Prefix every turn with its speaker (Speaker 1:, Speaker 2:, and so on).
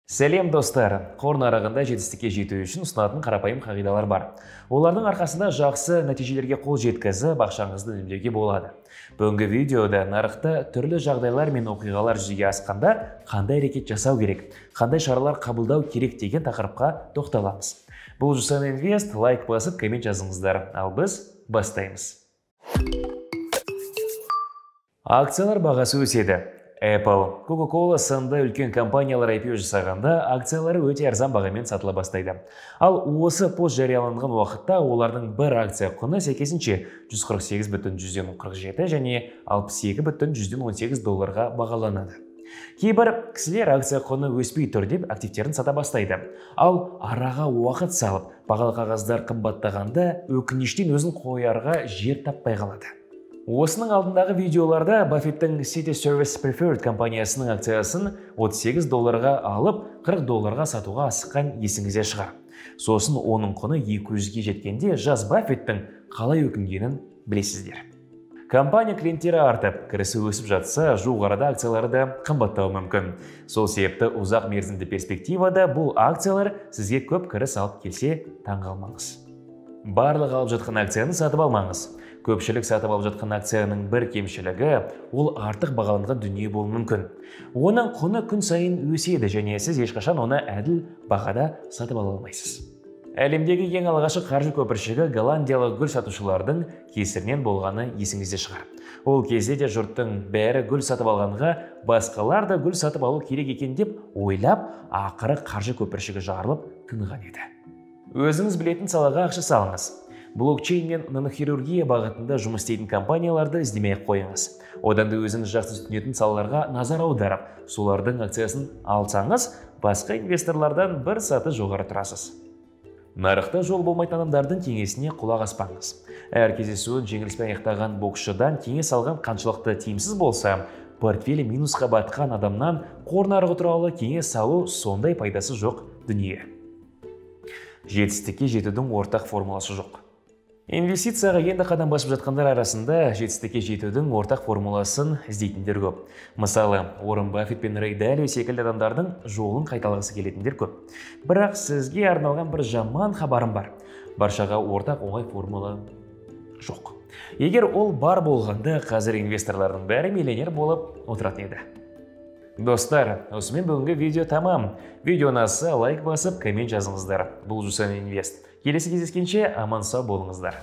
Speaker 1: Сәлем достар, қор нарығында жетістікке жету үшін ұсынатын қарапайым қағидалар бар. Олардың арқасында жақсы нәтижелерге қол жеткізіп, ақшаңызды үнемдеуге болады. Бүгінгі видеода нарықта түрлі жағдайлар мен оқиғалар жүзеге асқанда қандай әрекет жасау керек, қандай шаралар қабылдау керек деген тақырыпқа тоқталамыз. Бұл Жусан Инвест, лайк басып, коммент жазыңыздар, ал біз бастаймыз. Акциялар бағасы өседі. Apple, Coca-Cola сынды үлкен компаниялар IPO жасағанда акциялары өте арзан бағамен сатыла бастайды. Ал осы пост жарияланған уақытта олардың бір акция құны сәйкесінше 148,47 және 62,18 долларға бағаланады. Кейбір кісілер акция құны өспей тұр деп активтерін сата бастайды. Ал араға уақыт салып, бағалы қағаздар қымбаттағанда өкініштен өзін қоярға жер таппай қалады. Осының алдындағы видеоларда Баффеттің Citi Service Preferred компаниясының акциясын 38 долларға алып, 40 долларға сатуға асыққан есіңізде шығар. Сосын оның құны 200-ге жеткенде жас Баффеттің қалай өкінгенін білесіздер. Компания клиенттері артып, кірісі өсіп жатса, жуық арада акциялары да қымбаттауы мүмкін. Сол себепті ұзақ мерзімді перспективада бұл акциялар сізге көп кіріс алып келсе, таңғалмаңыз. Барлық алып жатқан акцияны сатып алмаңыз. Көпшілік сатып алып жатқан акцияның бір кемшілігі ол артық бағаланған дүние болуы мүмкін. Оның құны күн сайын өседі және сіз ешқашан оны әділ бағада сатып ала алмайсыз. Әлемдегі ең алғашқы қаржы көпіршігі голландиялық гүл сатушылардың кесірінен болғаны есіңізде шығар. Ол кезде де жұрттың бәрі гүл сатып алғанға, басқалар да гүл сатып алу керек екен деп ойлап, ақыры қаржы көпіршігі жарылып тынған еді. Өзіңіз білетін салаға ақша салыңыз. Блокчейн мен нанохирургия бағытында жұмыс істейтін компанияларды іздемей қойыңыз. Одан да өзіңіз жақсы түсінетін салаларға назар аударып, солардың акциясын алсаңыз, басқа инвесторлардан бір саты жоғары тұрасыз. Нарықта жол болмайтын адамдардың кеңесіне құлақ аспаңыз. Әр кездесуін жеңіліспен аяқтаған боксшыдан кеңес алған қаншалықты тиімсіз болса, портфелі минусқа батқан адамнан қор нарығы туралы кеңес алу сондай пайдасы жоқ дүние. Жетістікке жетудің ортақ формуласы жоқ. Инвестицияға енді қадам басып жатқандар арасында жетістікке жетудің ортақ формуласын іздейтіндер көп. Мысалы, Уоррен Баффет пен Рэй Далио секілді адамдардың жолын қайталағысы келетіндер көп. Бірақ сізге арналған бір жаман хабарым бар. Баршаға ортақ оңай формула жоқ. Егер ол бар болғанда, қазір инвесторлардың бәрі миллионер болып отыратын еді. Достар, осымен бүгінгі видео тамам. Видео ұнаса лайк басып, коммент жазыңыздар. Бұл Жусан Инвест. Келесі кездескенше аман сау болыңыздар.